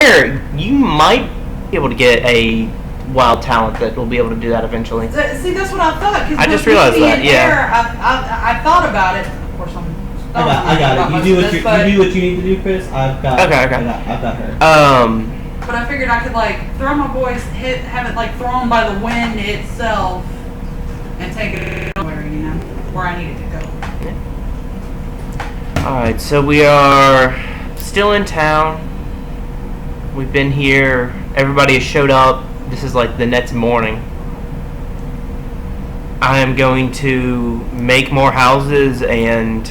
figure you might be able to get a wild talent that will be able to do that eventually. See, that's what I thought. I just realized that. Yeah. I thought about it. Of course, I got it. You do what you need to do, Chris. I've got. Okay. I've got her. But I figured I could throw my voice, have it thrown by the wind itself, and take it where I need it to go. Yeah. All right, so we are still in town. We've been here. Everybody has showed up. This is the next morning. I am going to make more houses and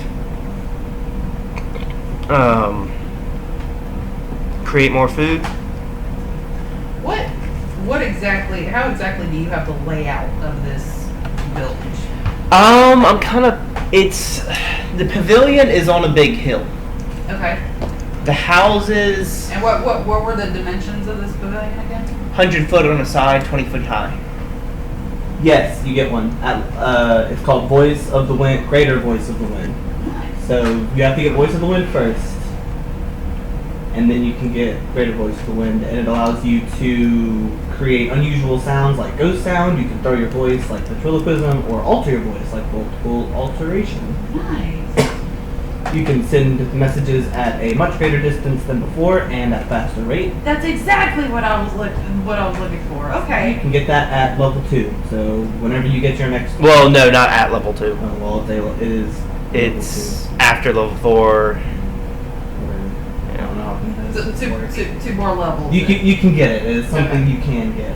create more food. How exactly do you have the layout of this village? The pavilion is on a big hill. Okay. The houses. And what were the dimensions of this pavilion again? 100 foot on the side, 20 foot high. Yes, you get one. It's called Voice of the Wind, Greater Voice of the Wind. Nice. So you have to get Voice of the Wind first, and then you can get Greater Voice of the Wind, and it allows you to create unusual sounds like ghost sound. You can throw your voice like ventriloquism, or alter your voice like multiple alteration. Nice. You can send messages at a much greater distance than before and at a faster rate. That's exactly what I was looking for. Okay. You can get that at level 2. So whenever you get your next. Well, no, not at level 2. Oh, well, it is. It's after level 4. I don't know. Two more levels. You can get it. It's something you can get.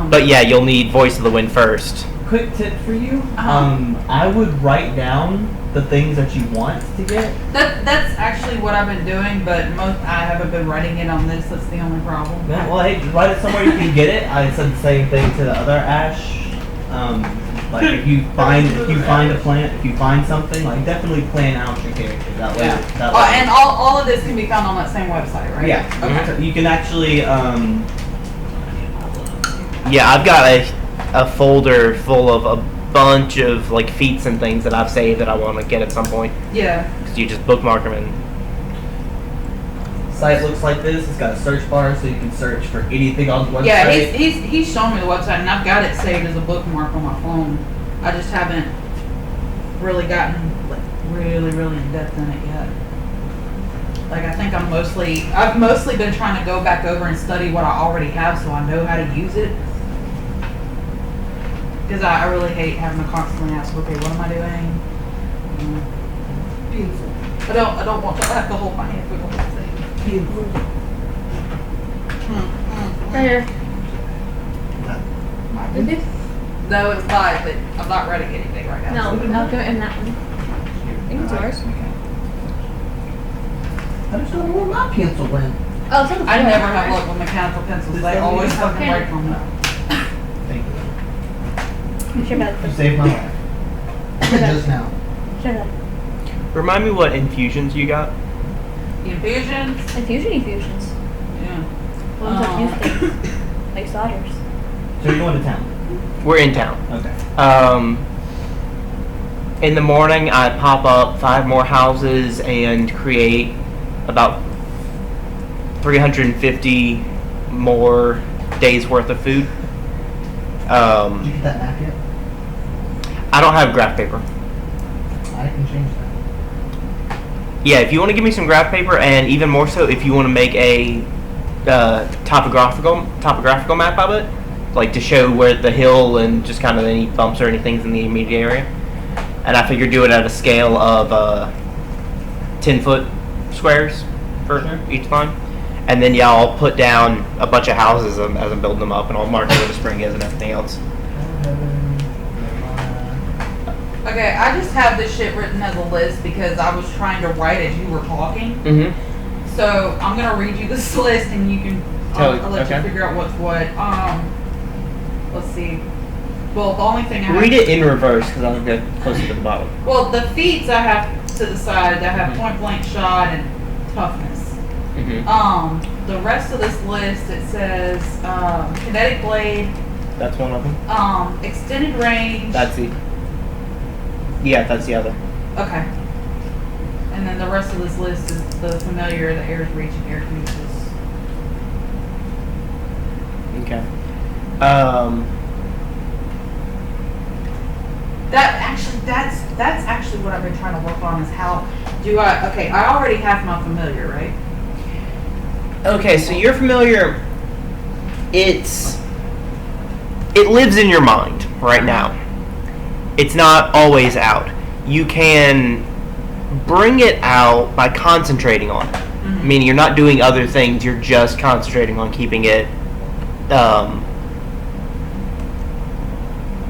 But yeah, you'll need Voice of the Wind first. Quick tip for you. I would write down the things that you want to get. That's actually what I've been doing, but I haven't been writing it on this. That's the only problem. Yeah, well, hey, write it somewhere you can get it. I said the same thing to the other Ash. If you find a plant, if you find something, definitely plan out your character. That way. Yeah. That way. And all of this can be found on that same website, right? Yeah. Okay. So you can actually. Yeah, I've got a folder full of a bunch of feats and things that I've saved that I want to get at some point. Yeah. So you just bookmark them and. Site looks like this. It's got a search bar, so you can search for anything on the website. Yeah, he's shown me the website, and I've got it saved as a bookmark on my phone. I just haven't really gotten really in depth in it yet. I think I've mostly been trying to go back over and study what I already have, so I know how to use it. Because I really hate having to constantly ask, okay, what am I doing? Beautiful. I don't want to have to hold my hand through the whole thing. Beautiful. Right here. No, it's not, but I'm not writing anything right now. No, I'll go in that one. I think it's yours. I just don't know where my pencil went. Oh, it's on the floor. I never have luck with mechanical pencils. They always fucking break from them. Thank you. You should have You saved my life. Just now. Shut up. Remind me what infusions you got. The infusions? Infusions. Yeah. Ones that use things. Like solders. So you're going to town? We're in town. Okay. In the morning, I pop up 5 more houses and create about 350 more days worth of food. Did you get that map yet? I don't have graph paper. I can change that. Yeah, if you want to give me some graph paper, and even more so if you want to make a topographical map of it, to show where the hill and just kind of any bumps or anything in the immediate area. And I figure do it at a scale of 10-foot squares for each line. And then I'll put down a bunch of houses as I'm building them up, and I'll mark where the spring is and everything else. Okay, I just have this shit written as a list because I was trying to write as you were talking. Mm-hmm. So I'm gonna read you this list, and you can I'll let you figure out what's what. Let's see. Well, the only thing I have read it in reverse because I'll get closer to the bottom. Well, the feats I have to the side that have point blank shot and toughness. Mm-hmm. The rest of this list, it says kinetic blade. That's one of them. Extended range. That's the other. Okay. And then the rest of this list is the familiar, the air's reach, and air kinesis. Okay. That's actually what I've been trying to work on is how do I, okay, I already have my familiar, right? Okay, so your familiar, it lives in your mind right now. It's not always out. You can bring it out by concentrating on it. Mm-hmm. Meaning you're not doing other things, you're just concentrating on keeping it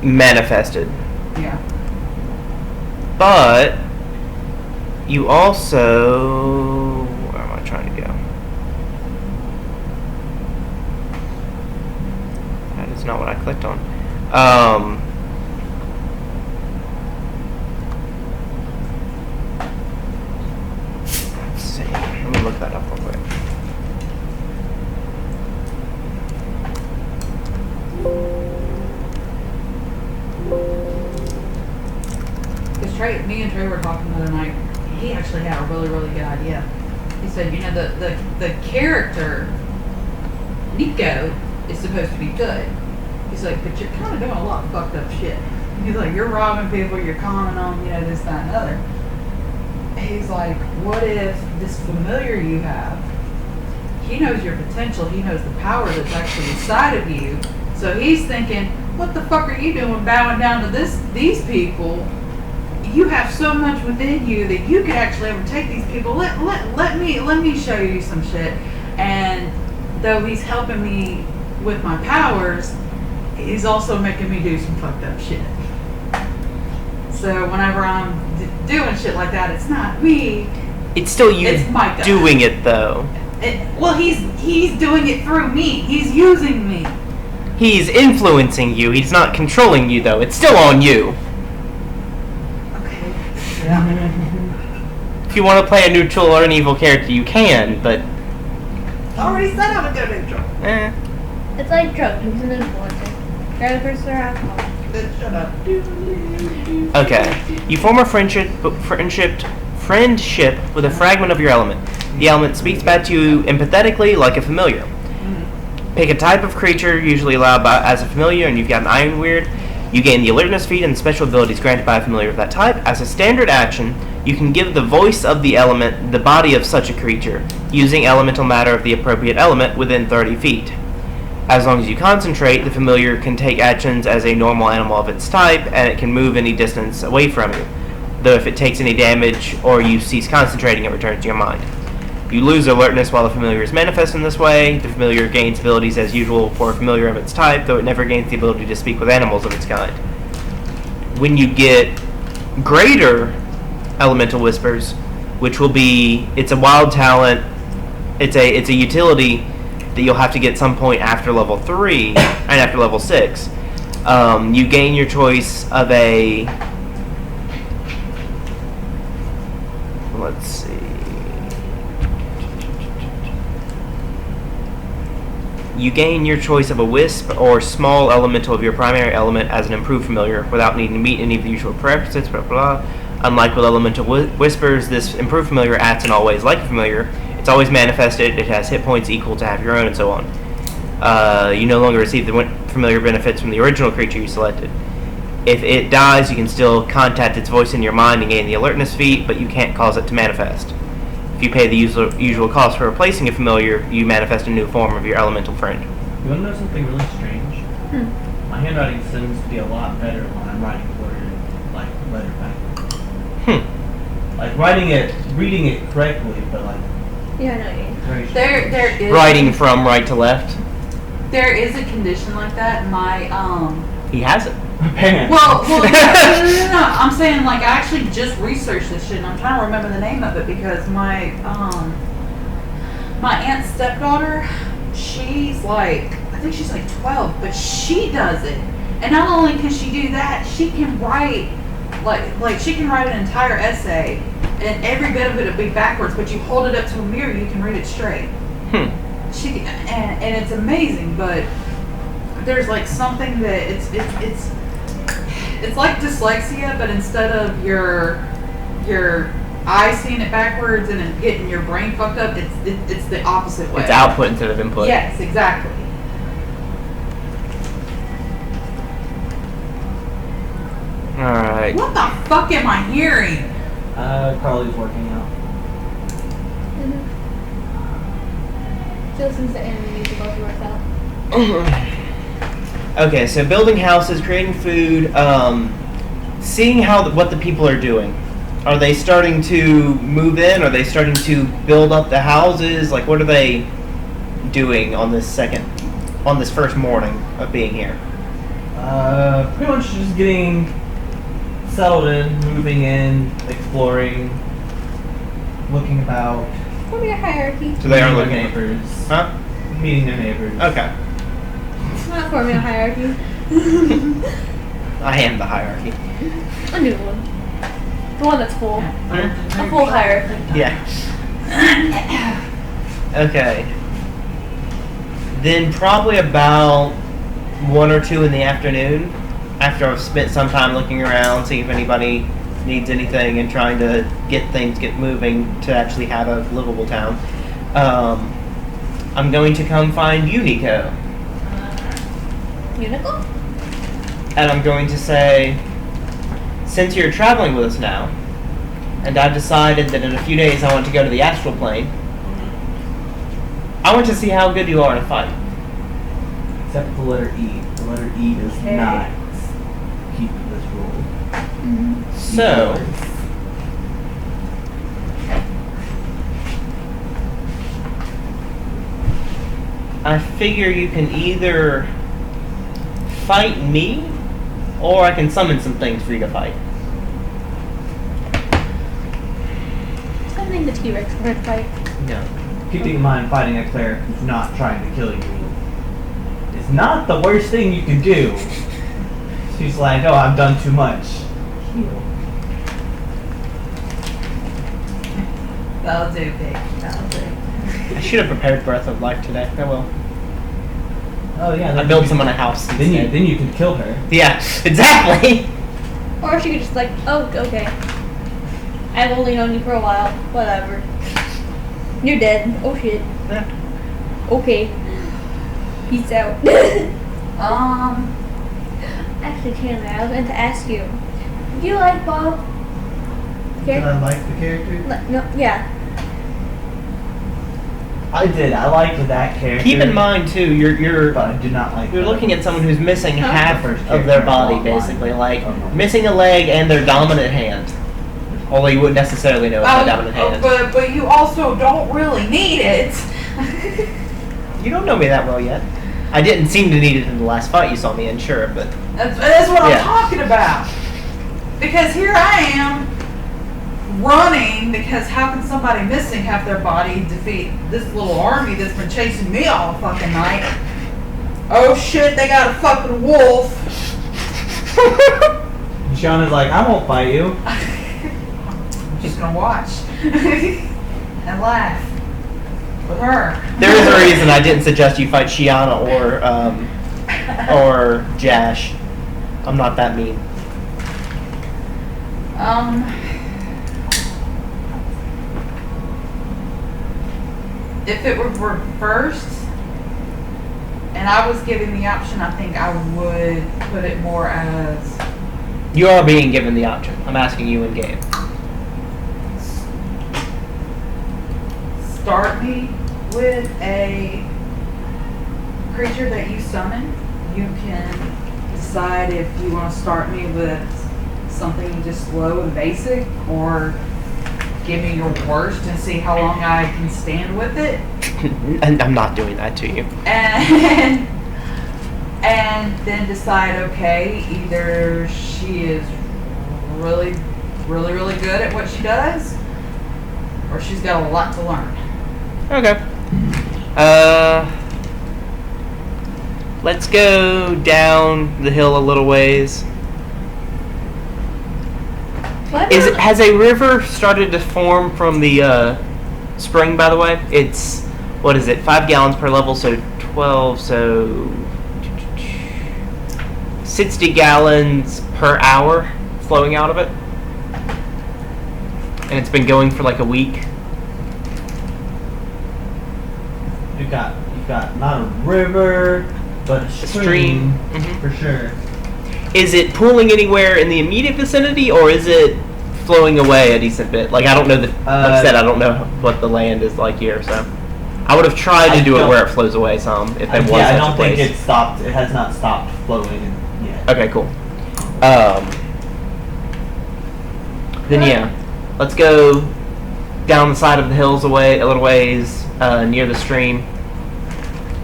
manifested. Yeah. But you also, where am I trying to go? That is not what I clicked on. Let's see. Let me look that up real quick. Because me and Trey were talking the other night. He actually had a really, really good idea. He said, you know, the character, Nico, is supposed to be good. He's like, but you're kind of doing a lot of fucked up shit. He's like, you're robbing people, you're conning them, you know, this, that, and other. He's like, what if this familiar you have, he knows your potential, he knows the power that's actually inside of you. So he's thinking, what the fuck are you doing bowing down to these people? You have so much within you that you could actually overtake these people. Let me show you some shit. And though he's helping me with my powers, he's also making me do some fucked up shit. So whenever I'm doing shit like that, it's not me. It's still you it's my guy. Doing it though. Well, he's doing it through me. He's using me. He's influencing you. He's not controlling you though. It's still on you. If you want to play a neutral or an evil character, you can, but... I already said I would go neutral. It's like drugs. He's an influencer. Drugs or alcohol. Shut up. Okay. You form a friendship with a fragment of your element. The element speaks back to you empathetically like a familiar. Pick a type of creature usually allowed as a familiar, and you've got an Iron Weird. You gain the alertness feat and the special abilities granted by a familiar of that type. As a standard action, you can give the voice of the element the body of such a creature, using elemental matter of the appropriate element within 30 feet. As long as you concentrate, the familiar can take actions as a normal animal of its type, and it can move any distance away from you. Though if it takes any damage or you cease concentrating, it returns to your mind. You lose alertness while the familiar is manifest in this way. The familiar gains abilities as usual for a familiar of its type, though it never gains the ability to speak with animals of its kind. When you get greater elemental whispers, which will be, it's a wild talent, it's a utility that you'll have to get some point after level 3 and after level 6. You gain your choice of a, let's see, you gain your choice of a wisp or small elemental of your primary element as an improved familiar without needing to meet any of the usual prerequisites, blah blah. Unlike with elemental whispers, this improved familiar acts in all ways like a familiar. It's always manifested, it has hit points equal to half your own, and so on. You no longer receive the familiar benefits from the original creature you selected. If it dies, you can still contact its voice in your mind and gain the alertness feat, but you can't cause it to manifest. If you pay the usual cost for replacing a familiar, you manifest a new form of your elemental friend. You want to know something really strange? My handwriting seems to be a lot better when I'm writing word, like letter backwards. Like reading it correctly, but like. Yeah, I know what you mean. Very strange. There is Writing from right to left. There is a condition like that. He has it. Apparently. Well, no. I'm saying, like, I actually just researched this shit, and I'm trying to remember the name of it because my aunt's stepdaughter, she's like, I think she's like 12, but she does it, and not only can she do that, she can write, like she can write an entire essay, and every bit of it will be backwards, but you hold it up to a mirror, you can read it straight. She and it's amazing, but there's like something that it's like dyslexia, but instead of your eyes seeing it backwards and it getting your brain fucked up, it's the opposite way. It's output instead of input. Yes, exactly. Alright. What the fuck am I hearing? Carly's working out. Mm-hmm. She listens to anime music while she works out. Okay, so building houses, creating food, seeing what the people are doing. Are they starting to move in? Are they starting to build up the houses? Like, what are they doing on this first morning of being here? Pretty much just getting settled in, moving in, exploring, looking about. What a hierarchy. So they are meeting looking their neighbors. Huh? Meeting their neighbors. Okay. It's not forming a hierarchy. I am the hierarchy. A new one. The one that's full. A full hierarchy. Yeah. Okay. Then probably about 1 or 2 in the afternoon, after I've spent some time looking around, seeing if anybody needs anything and trying to get moving to actually have a livable town, I'm going to come find you, Nico. Unicorn? And I'm going to say, since you're traveling with us now, and I've decided that in a few days I want to go to the astral plane, I want to see how good you are in a fight. Except the letter E. The letter E does Okay. not keep this rule. Mm-hmm. So, I figure you can either fight me, or I can summon some things for you to fight. I think the T-Rex would fight. No. Keeping in mind, fighting a cleric who's not trying to kill you is not the worst thing you can do. She's like, oh, I've done too much. Heal. That'll do, Pig. That'll do. I should have prepared Breath of Life today. I will. Oh yeah. I built someone a house. Then instead. you can kill her. Yeah, exactly. Or she could just like, oh, okay. I've only known you for a while. Whatever. You're dead. Oh shit. Yeah. Okay. Peace out. Actually, Chandler, I was meant to ask you. Do you like Bob? Did I like the character? No, yeah. I did. I liked that character. Keep in mind too, you're But I did not like. you're the looking at someone who's missing Huh? half The first of their character body, in a long basically, line. like Oh, no. missing a leg and their dominant hand. Although you wouldn't necessarily know it's their dominant hand. But you also don't really need it. You don't know me that well yet. I didn't seem to need it in the last fight you saw me in, sure, but That's what Yeah. I'm talking about. Because here I am running, because how can somebody missing half their body defeat this little army that's been chasing me all fucking night? Oh shit, they got a fucking wolf. Shauna's like, I won't fight you. I'm just gonna watch and laugh with her. there is a reason I didn't suggest you fight Shiana or Jash. I'm not that mean. If it were reversed and I was given the option, I think I would put it more as You are being given the option. I'm asking you in game. start me with a creature that you summon. You can decide if you want to start me with something just slow and basic, or give me your worst and see how long I can stand with it. And I'm not doing that to you. And then decide, okay, either she is really good at what she does, or she's got a lot to learn. Okay. Let's go down the hill a little ways. What? Has a river started to form from the spring, by the way? It's, what is it, 5 gallons per level, so 12, so 60 gallons per hour flowing out of it. And it's been going for like a week. You've got not a river, but a stream, Mhm. for sure. is it pooling anywhere in the immediate vicinity, or is it flowing away a decent bit? Like, I don't know like I said, I don't know what the land is like here, so I would have tried to do it where it flows away some if there was such a place. I don't think it stopped. It has not stopped flowing yet. Okay, cool. Then yeah, let's go down the side of the hills away a little ways near the stream.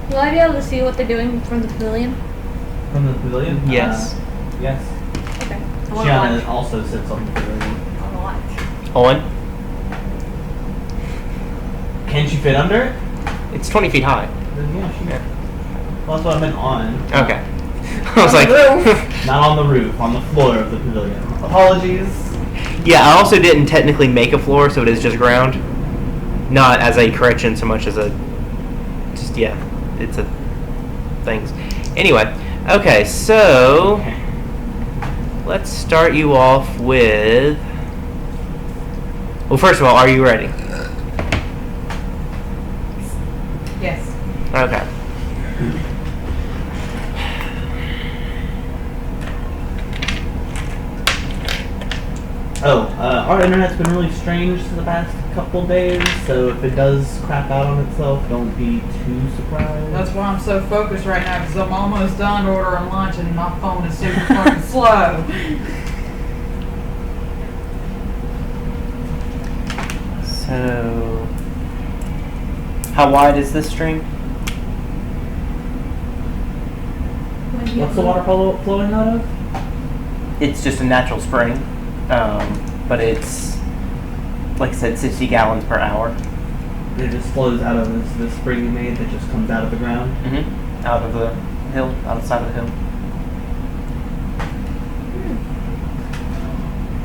Will I be able to see what they're doing from the pavilion? From the pavilion? Yes. Yes. Okay. Shiana also sits on the pavilion. On the watch. On? Can she fit under it? It's 20 feet high. Then yeah, she can. Well, that's what I meant on. Okay. I was like... Not on the roof, on the floor of the pavilion. Apologies. Yeah, I also didn't technically make a floor, so it is just ground. Not as a correction so much as a... Just, yeah. It's a... Things. Anyway. Okay, so... Let's start you off with... Well, first of all, are you ready? Yes. Okay. Our internet's been really strange for the past couple days, so if it does crap out on itself, don't be too surprised. That's why I'm so focused right now, because I'm almost done ordering lunch and my phone is super fucking slow. So... How wide is this stream? What's the water flowing out of? It's just a natural spring, but it's, like I said, 60 gallons per hour. It just flows out of this spring you made that just comes out of the ground? Mm-hmm. Out of the hill, out of the side of the hill.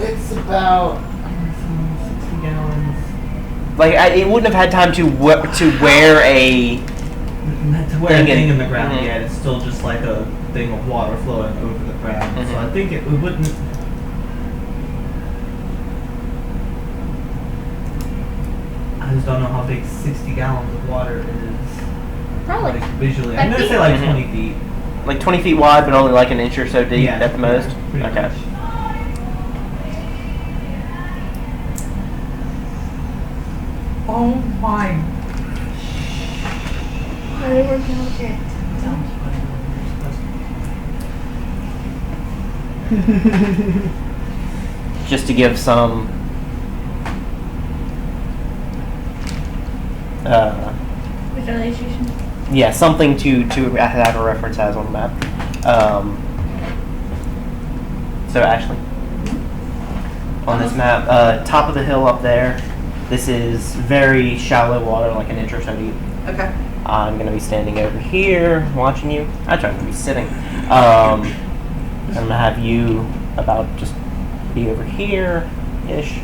It's about 60 gallons. Like, it wouldn't have had time to wear a... To wear a thing in the ground mm-hmm. yet. It's still just like a thing of water flowing over the ground. Mm-hmm. So I think it wouldn't... I just don't know how big 60 gallons of water is. Probably. Like, visually. I'm going to say like 20 feet. Like 20 feet wide, but only like an inch or so deep at the most? Pretty Okay. much. Oh my. Are they working on it? Just to give some... Visualization. Yeah, something to have a reference as on the map. So Ashley, on this map, top of the hill up there, this is very shallow water, like an inch or so deep. Okay. I'm gonna be standing over here watching you. Actually, I'm gonna be sitting. I'm gonna have you about just be over here-ish.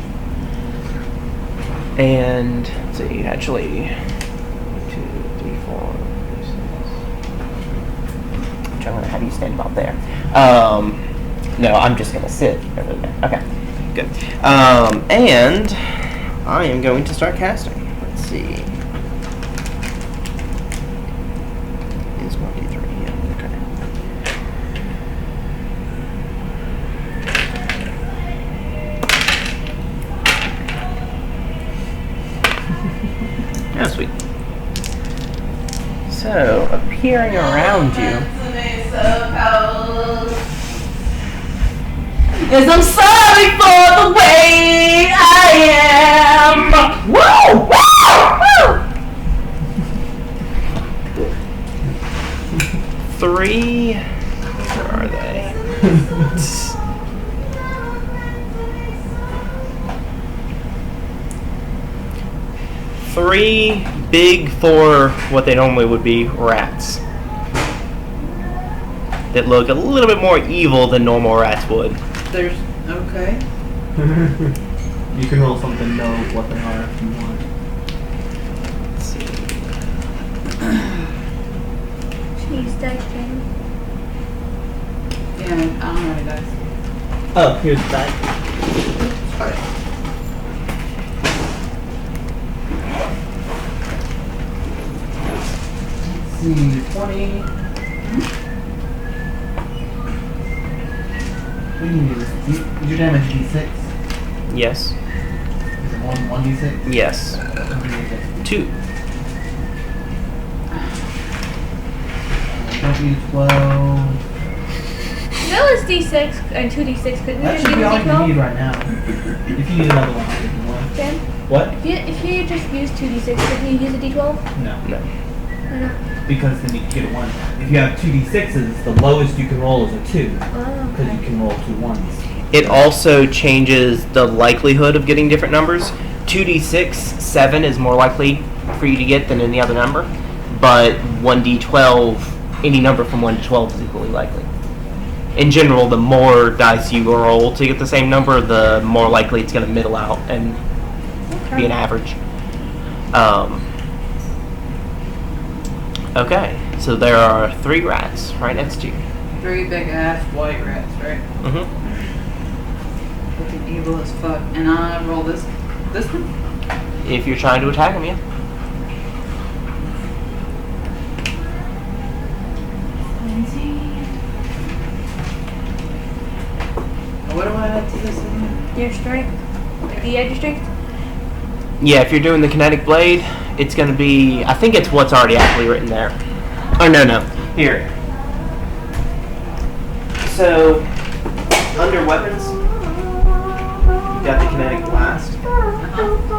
And let's see, actually, 1, 2, 3, 4, 5, 6. I'm gonna have you stand about there. No, I'm just gonna sit over there. Okay, good. And I am going to start casting. Let's see. Is 1d3? Yeah, okay. Oh, sweet. So, appearing around you. Yes, I'm sorry for the way I am. Woo! Woo! Woo! 3. Where are they? 3 big for what they normally would be rats that look a little bit more evil than normal rats would. There's okay. You can roll something, know what they are if you want. Let's see. Cheese dice game. Yeah, I don't know any dice. Oh, here's that. Sorry. Let's see, 20. We can do this. Is your damage D6? Yes. Is it 1d6? Yes. 2. Don't use 12. No, it's D6 and 2D6. Couldn't That you should just be all use you need D12? right now. If you need another one, I'll give you one. Then, What? if you just use 2D6, couldn't you use a D12? No. No. Why not? Because then you can get a 1. If you have 2d6s, the lowest you can roll is a 2. Oh, Because you okay. can roll 2 1s. It also changes the likelihood of getting different numbers. 2d6, 7 is more likely for you to get than any other number. But 1d12, any number from 1 to 12 is equally likely. In general, the more dice you roll to get the same number, the more likely it's going to middle out and be an average. Okay, so there are 3 rats right next to you. 3 big ass white rats, right? Mm-hmm. Looking evil as fuck. And I roll this one? If you're trying to attack them, yeah. What do I add to this one? Your strength? Like the edge strength? Yeah, if you're doing the kinetic blade, it's going to be, I think it's what's already actually written there. Oh, no. Here. So, under weapons, you've got the kinetic blast.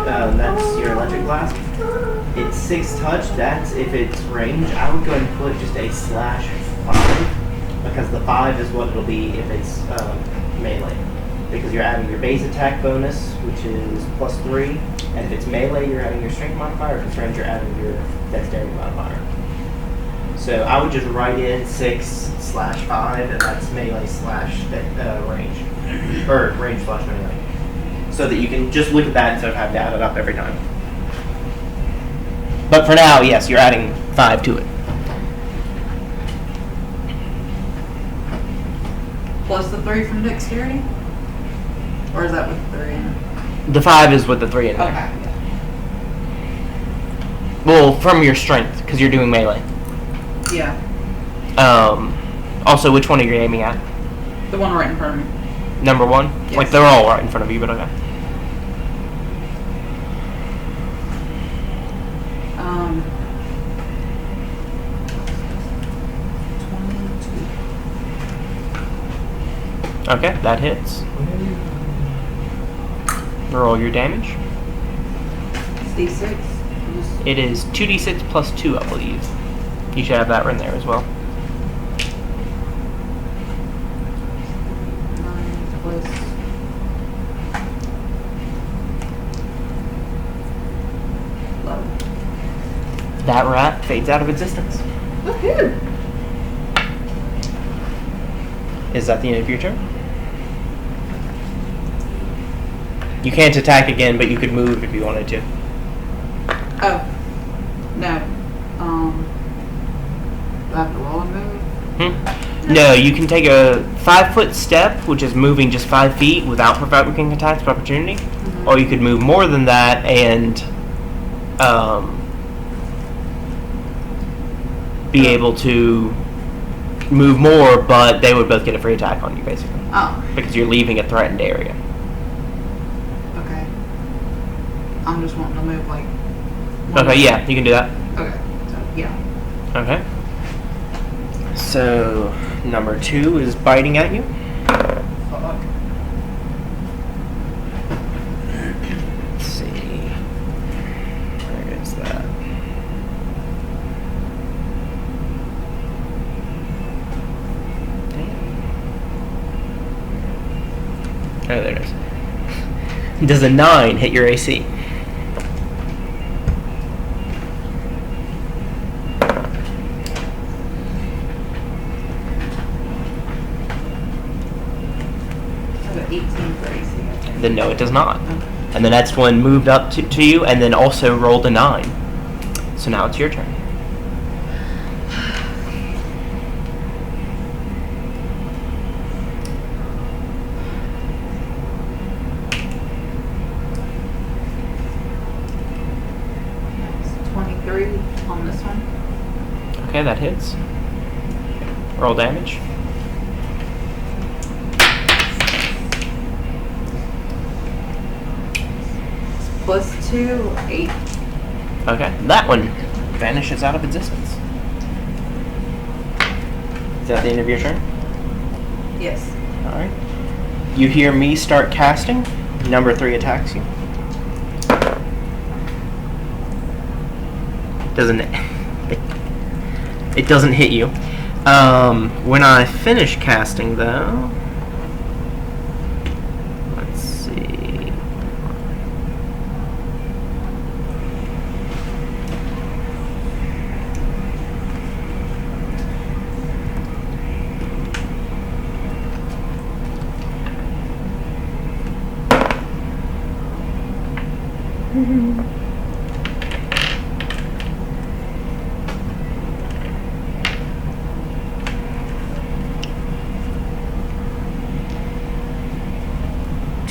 That's your electric blast. It's 6 touch. That's if it's range. I would go ahead and put just a /5, because the 5 is what it'll be if it's melee. Because you're adding your base attack bonus, which is +3, and if it's melee, you're adding your strength modifier. If it's range, you're adding your dexterity modifier. So I would just write in 6/5, and that's melee / range, or range / melee, so that you can just look at that instead of having to add it up every time. But for now, yes, you're adding 5 to it. Plus the 3 from dexterity? Or is that with 3 in it? The 5 is with the 3 in there. Okay. Well, from your strength, because you're doing melee. Yeah. Also, which one are you aiming at? The one right in front of me. Number 1? Yes. Like, they're all right in front of you, but okay. Um, 22. Okay, that hits. Roll your damage. It's D6. It is 2d6 plus 2, I believe. You should have that written there as well. 9 plus 11. That rat fades out of existence. Woohoo! Is that the end of your turn? You can't attack again, but you could move if you wanted to. Oh. No. Do I have to roll and move? No, you can take a 5-foot step, which is moving just 5 feet without provoking attacks of opportunity, Mm-hmm. or you could move more than that and be able to move more, but they would both get a free attack on you, basically, Oh, because you're leaving a threatened area. okay. I'm just wanting to move like... Okay, yeah, you can do that. Okay, so yeah. Okay. So, number 2 is biting at you. Fuck. Let's see. Where is that? Damn. Oh, there it is. Does a 9 hit your AC? I have an 18 for AC, I think. Then no, it does not. Okay. And the next one moved up to you and then also rolled a 9. So now it's your turn. It's 23 on this one. Okay, that hits. Roll damage. +2, 8. Okay, that one vanishes out of existence. Is that the end of your turn? Yes. Alright. You hear me start casting. Number 3 attacks you. Doesn't it doesn't hit you. When I finish casting though, let's see.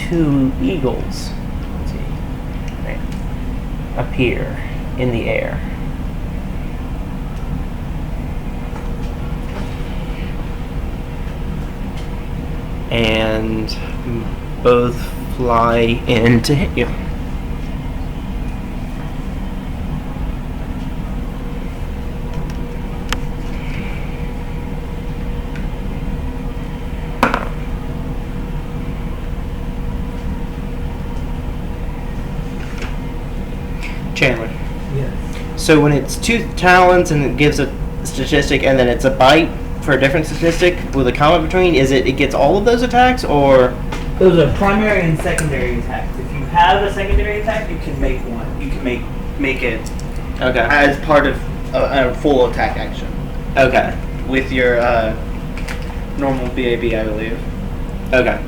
Two eagles, let's see, right, appear in the air. And both fly in to hit you. Chandler. Yes. So when it's 2 talons and it gives a statistic and then it's a bite for a different statistic with a comma between, is it gets all of those attacks or? Those are primary and secondary attacks. If you have a secondary attack, you can make one. You can make it Okay. as part of a full attack action Okay. with your normal BAB, I believe. Okay.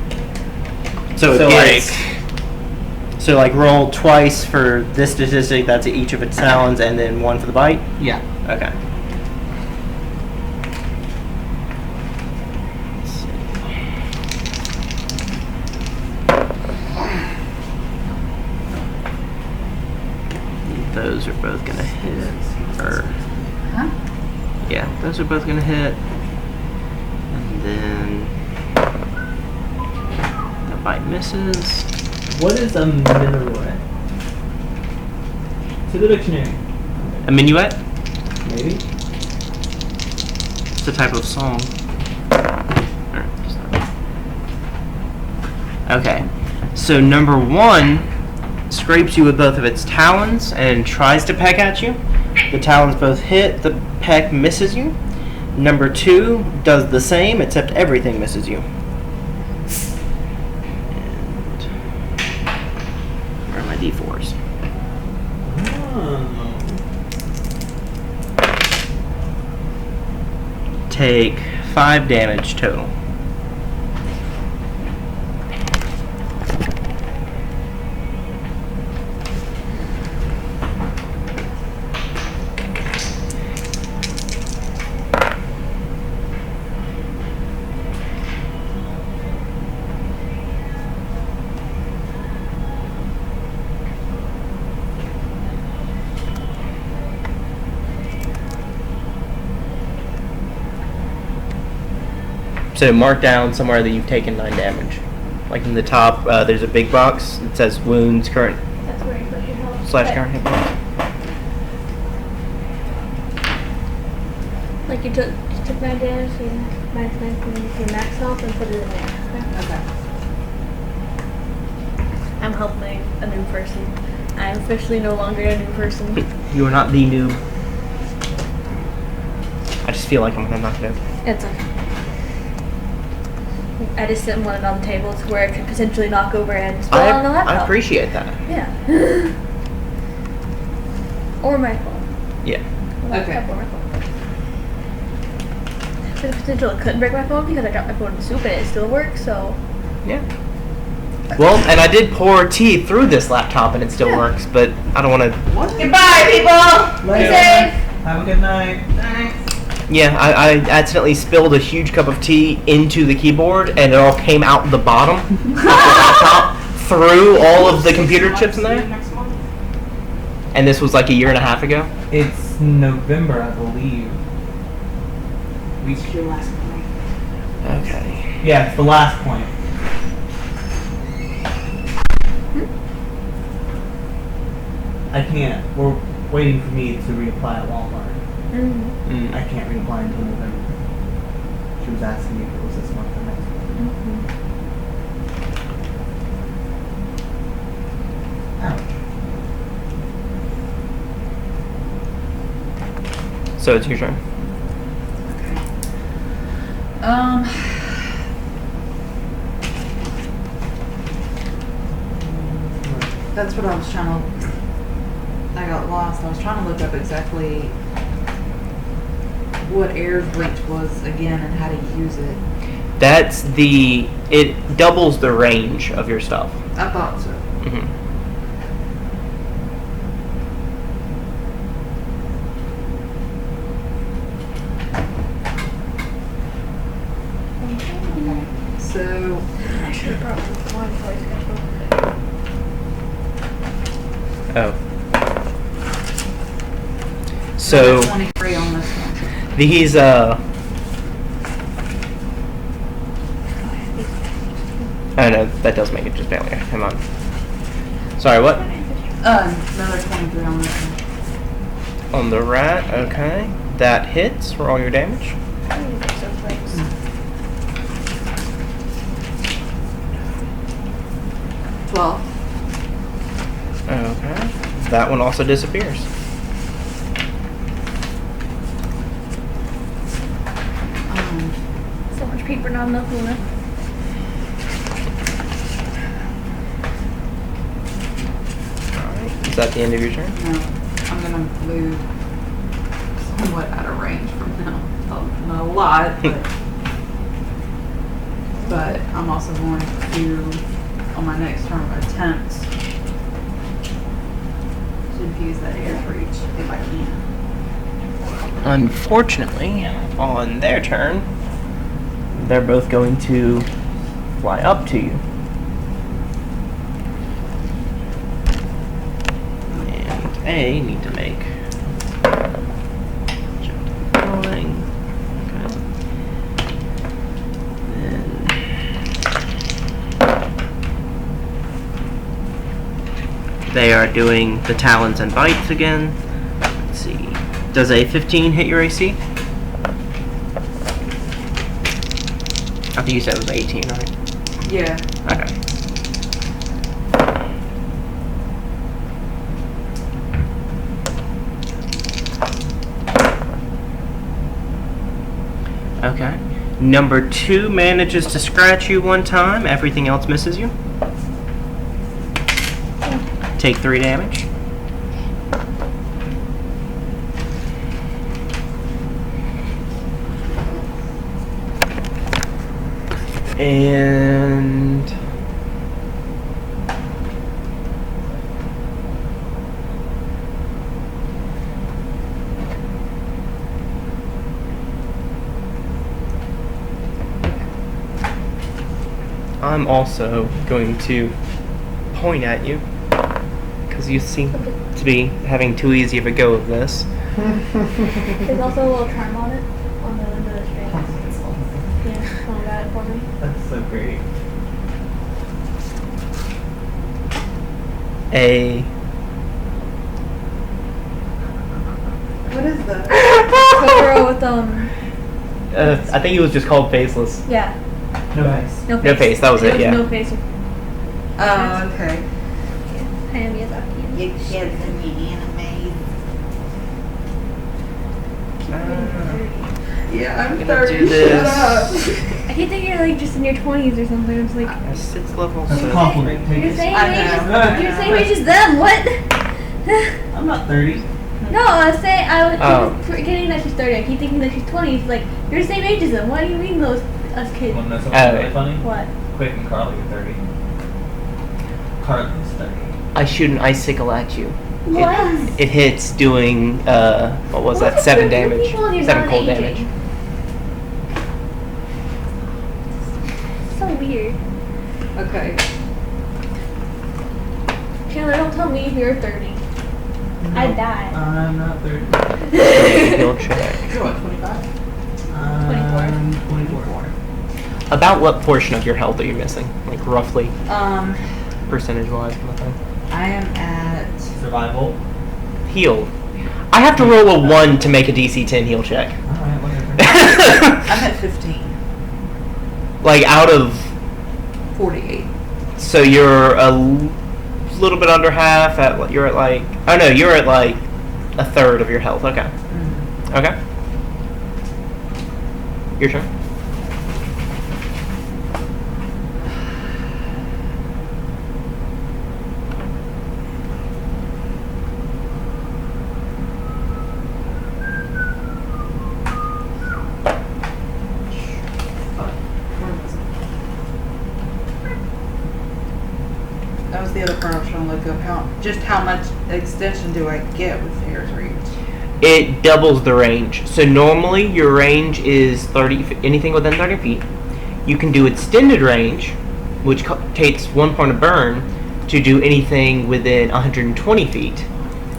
So it So, gets. So like roll twice for this statistic, that's each of its talons, and then 1 for the bite? Yeah. Okay. Let's see. Those are both gonna hit. Or, Huh? yeah, those are both gonna hit. And then the bite misses. What is a minuet? To the dictionary. A minuet? Maybe. It's a type of song. Or, just not. Okay. So number 1 scrapes you with both of its talons and tries to peck at you. The talons both hit, the peck misses you. Number 2 does the same, except everything misses you. And where are my d4s? Oh. Take 5 damage total. So mark down somewhere that you've taken 9 damage. Like in the top, there's a big box that says wounds current That's where you put your health. / current hit points. Like you took 9 damage, so you minus 9 from your max health and put it in there. Okay. I'm helping a new person. I'm officially no longer a new person. You are not the noob. I just feel like I'm gonna knock it out. It's okay. I just didn't want it on the table to where it could potentially knock over and spill on the laptop. I appreciate that. Yeah. Or my phone. Yeah. Laptop or my phone. There's potential it couldn't break my phone because I dropped my phone in the soup and it still works, so. Yeah. Well, and I did pour tea through this laptop and it still Yeah. works, but I don't want to. Goodbye, people! Be safe! Have a good night. Thanks. Yeah, I accidentally spilled a huge cup of tea into the keyboard and it all came out the bottom of the laptop through all of the computer chips in there. And this was like a 1.5 years ago. It's November, I believe. Reached your last point. Okay. Yeah, it's the last point. I can't. We're waiting for me to reapply at Walmart. Mm-hmm. I can't reapply until November. She was asking me if it was this month or next month. Ouch. So it's your turn. That's what I was trying to. I got lost. I was trying to look up exactly what air bleach was again and how to use it. That's it doubles the range of your stuff. I thought so. Mm-hmm. So I should have brought one voice schedule. Oh. So 23 on this one. these I know that does make it just barely. Come on. Sorry, what? Another 23 on this one. On the rat, okay. That hits for all your damage. I need to fix those legs. 12. Okay. That one also disappears. So much paper, not enough Luna. Alright. Is that the end of your turn? No, I'm gonna move somewhat out of range from now. Not a lot, but I'm also going to, on my next turn, attempt to infuse that air breach if I can. Unfortunately, on their turn, they're both going to fly up to you. And they need to make rolling. Okay. Then they are doing the talons and bites again. Let's see. Does a 15 hit your AC? I think you said it was 18, right? Yeah. Okay. Okay. Number 2 manages to scratch you one time. Everything else misses you. Take 3 damage. And I'm also going to point at you because you seem to be having too easy of a go of this. There's also a little charm on it, on the end of the string. Yeah, someone got it for me. That's so great. What is that? Cobra with I think it was just called Faceless. yeah, No face. no face. No face, that was it, was yeah. No face. Oh, okay. Hayao Miyazaki. You kids and you anime. Yeah, I'm gonna 30. do this. Shut up. I keep thinking you're like just in your 20s or something. It's like A 6th level. That's a So compliment. Take you're it. same I age know. as you're same age as them. What? I'm not 30. No, I was saying I was Oh. forgetting that she's 30. I keep thinking that she's 20. It's like you're the same age as them. What do you mean us kids? Want to know something really funny? What? Quick and Carly are 30. Carly's 30. I shoot an icicle at you. What? It hits doing what was that? 7 damage. 7 cold damage. So weird. Okay. Chandler, don't tell me you're 30. I'd die. I'm not 30. Heal check. You're what, 25? 24. About what portion of your health are you missing? Like roughly, Um, percentage wise, kind of thing. I I am at. Survival. Heal. I have to roll a 1 to make a DC 10 heal check. Alright, whatever. I'm at 15. Like out of 48. So you're a little bit under half. You're at like you're at like a third of your health. Okay. Mm-hmm. Okay. Your turn. That was the other part I was trying to look up. How much extension do I get with Air's Reach? It doubles the range. So normally your range is 30, anything within 30 feet. You can do extended range, which takes 1 point of burn, to do anything within 120 feet.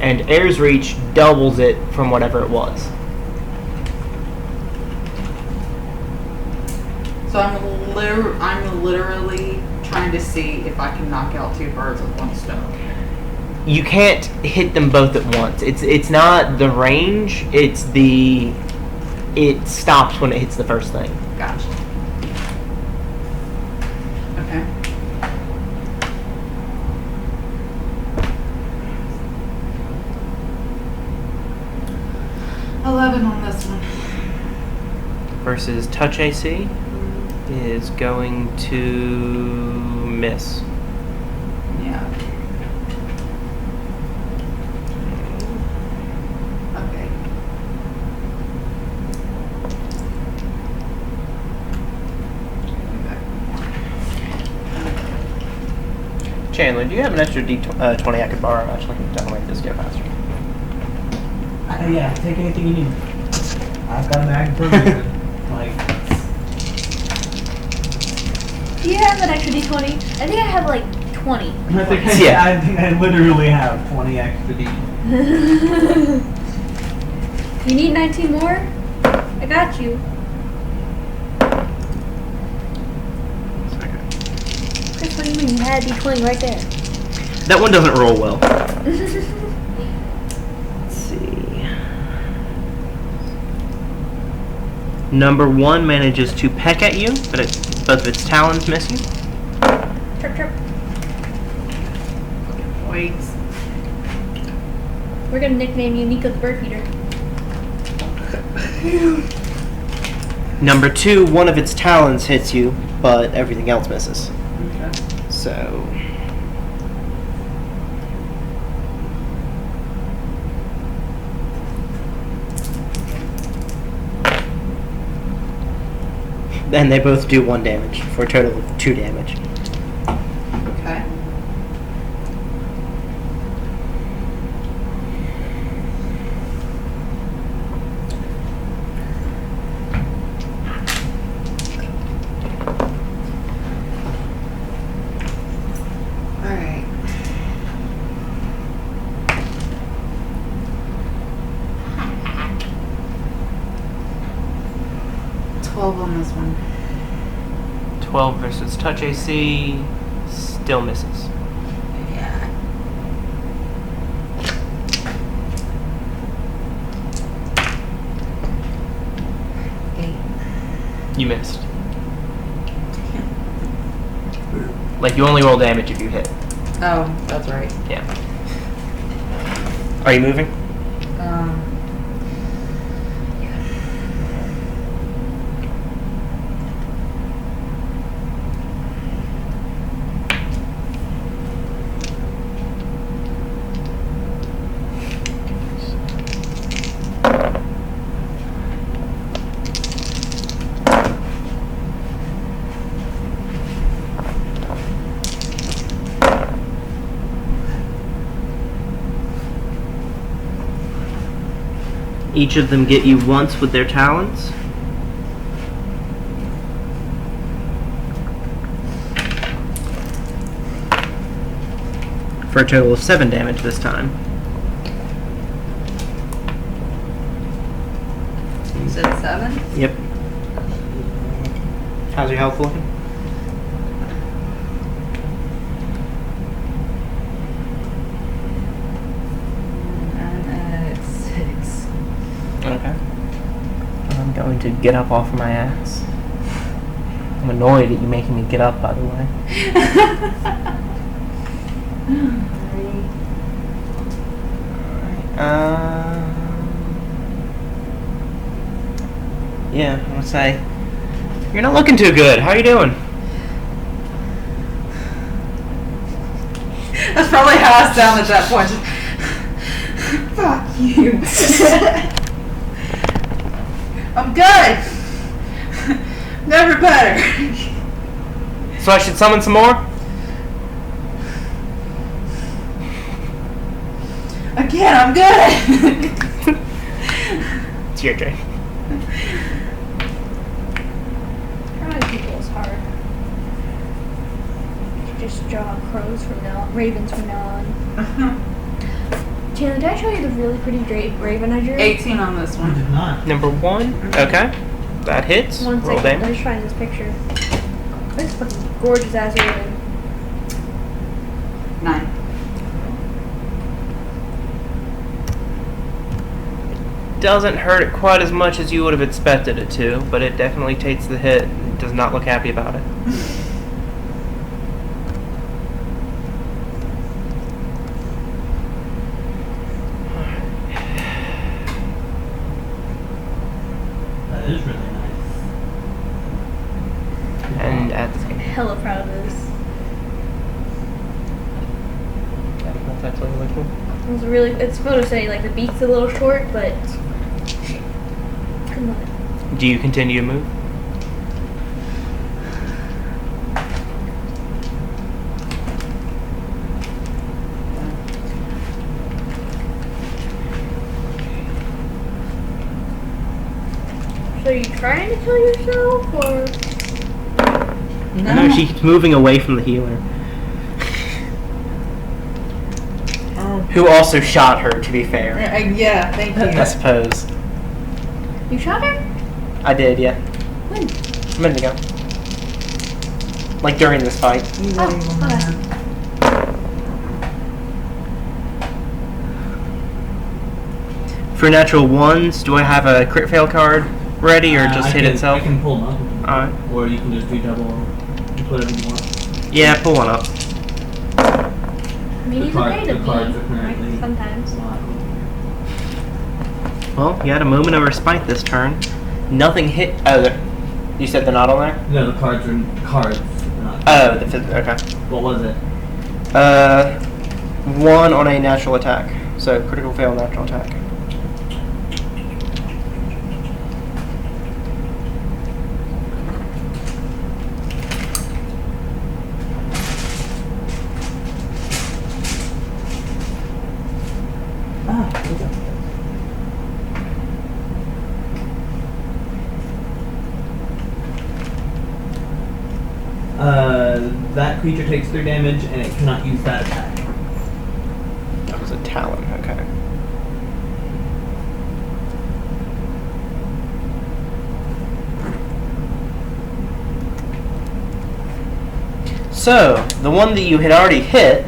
And Air's Reach doubles it from whatever it was. So I'm literally trying to see if I can knock out 2 birds with 1 stone. You can't hit them both at once. It's not the range, it stops when it hits the first thing. Gotcha. Okay. $11 on this one. Versus touch AC is going to miss. Yeah. Okay. Chandler, do you have an extra D20 I could borrow? Actually, that'll make this go faster. Yeah, take anything you need. I've got a mag for a reason. Like, Do you have an extra D20? I think I have like 20. I think I literally have 20 extra D. You need 19 more? I got you. Chris, what do you mean? You had a D20 right there. That one doesn't roll well. Let's see. Number 1 manages to peck at you, but both of its talons miss you. Chirp, chirp. Wait. We're gonna nickname you Nico the Bird Feeder. Number 2, one of its talons hits you, but everything else misses. Okay. So... and they both do 1 damage, for a total of 2 damage. Okay. Alright. 12 on this one. 12 versus touch AC, still misses. Yeah. You missed. Like, you only roll damage if you hit. Oh, that's right. Yeah. Are you moving? Each of them get you once with their talons. For a total of 7 damage this time. You said 7? Yep. How's your health looking? to get up off my ass. I'm annoyed at you making me get up, by the way. Yeah, I'm gonna say you're not looking too good. How you doing? That's probably how I sound at that point. Just, fuck you. I'm good. Never better. So I should summon some more? Again, I'm good. It's your turn. Drawing people is hard. You should just draw crows from now on, ravens from now on. Taylor, did I show you the really pretty raven I drew? 18 on this I one. did not. Number 1. Okay. That hits. One Roll second, let damage. me find this picture. This fucking gorgeous ass raven. 9. Doesn't hurt it quite as much as you would have expected it to, but it definitely takes the hit. It does not look happy about it. That is really nice. And at the Hella proud of this. that's actually really cool. It's really, it's supposed to say like the beat's a little short, but come on. Do you continue to move? So are you trying to kill yourself, or? No, she's moving away from the healer. Who also shot her, to be fair. Yeah, thank you. I suppose. You shot her? I did, yeah. When? A minute ago. Like during this fight. Oh, okay. For natural ones, do I have a crit fail card ready or just hit itself? I can pull them up. Alright. Or you can just do double, whatever you want. Yeah, pull one up. I mean, he's okay to the cards are beat, currently like, sometimes. Well, you had a moment of respite this turn. Nothing hit. Oh, you said they're not on there? No, the cards are cards. They're not. Oh, okay. What was it? 1 on a natural attack. So critical fail, natural attack. That creature takes 3 damage and it cannot use that attack. That was a talon, okay. So, the one that you had already hit,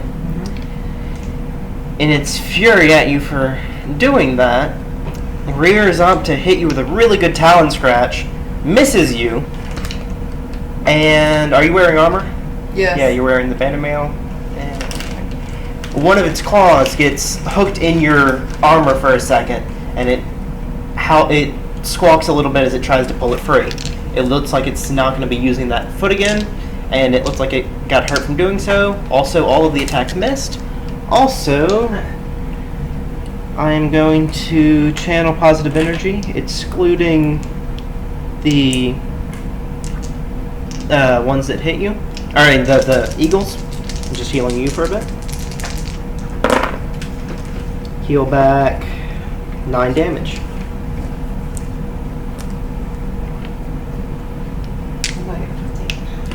in its fury at you for doing that, rears up to hit you with a really good talon scratch, misses you, and are you wearing armor? Yes. Yeah, you're wearing the bandit mail. And one of its claws gets hooked in your armor for a second, and it squawks a little bit as it tries to pull it free. It looks like it's not going to be using that foot again, and it looks like it got hurt from doing so. Also, all of the attacks missed. Also, I am going to channel positive energy, excluding the ones that hit you. Alright, the eagles. I'm just healing you for a bit. Heal back 9 damage.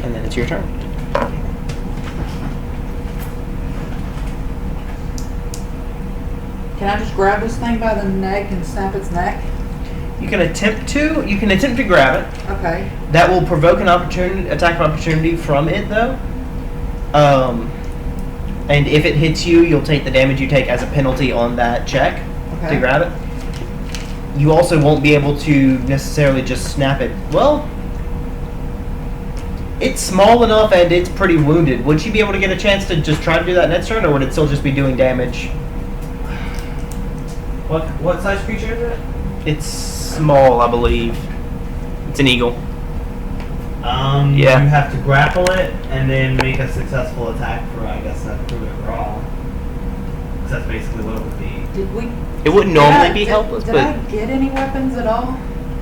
And then it's your turn. Can I just grab this thing by the neck and snap its neck? You can attempt to grab it. Okay. That will provoke an attack of opportunity from it, though. And if it hits you, you'll take the damage you take as a penalty on that check Okay. to grab it. you also won't be able to necessarily just snap it. Well, it's small enough and it's pretty wounded. Would she be able to get a chance to just try to do that next turn, or would it still just be doing damage? What size creature is it? It's small, I believe. It's an eagle. Yeah. You have to grapple it and then make a successful attack for, I guess, that prove it raw. Because that's basically what it would be. Did we? It wouldn't normally be helpless, did but I get any weapons at all?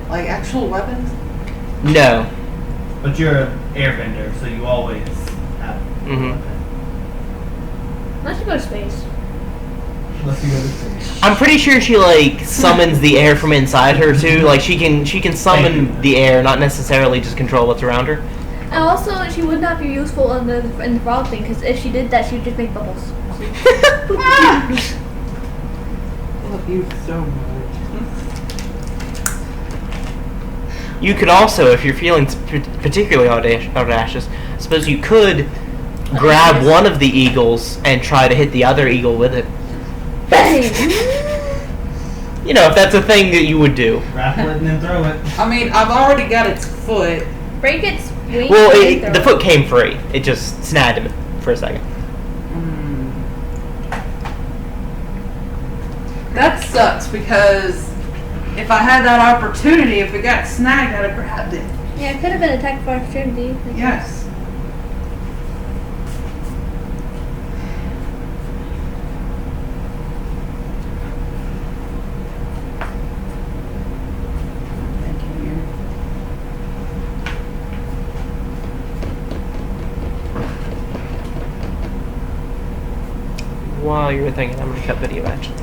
Like actual weapons? no. But you're an airbender, so you always have a Mhm. weapon. Unless you go to space. Unless you go to space. I'm pretty sure she like summons the air from inside her too. Like she can summon the air, not necessarily just control what's around her. And also, she would not be useful in the frog thing, because if she did that, she would just make bubbles. Love you so much. You could also, if you're feeling particularly audacious, I suppose you could grab one of the eagles and try to hit the other eagle with it. Bang! You know, if that's a thing that you would do. Grapple it and then throw it. I mean, I've already got its foot. Break its wings. Well, and throw the it. foot came free. It just snagged him for a second. That sucks because if I had that opportunity, if it got snagged, I'd have grabbed it. Yeah, it could have been attack for opportunity. Yes. Thank you. While you were thinking, I'm going to cut video actually.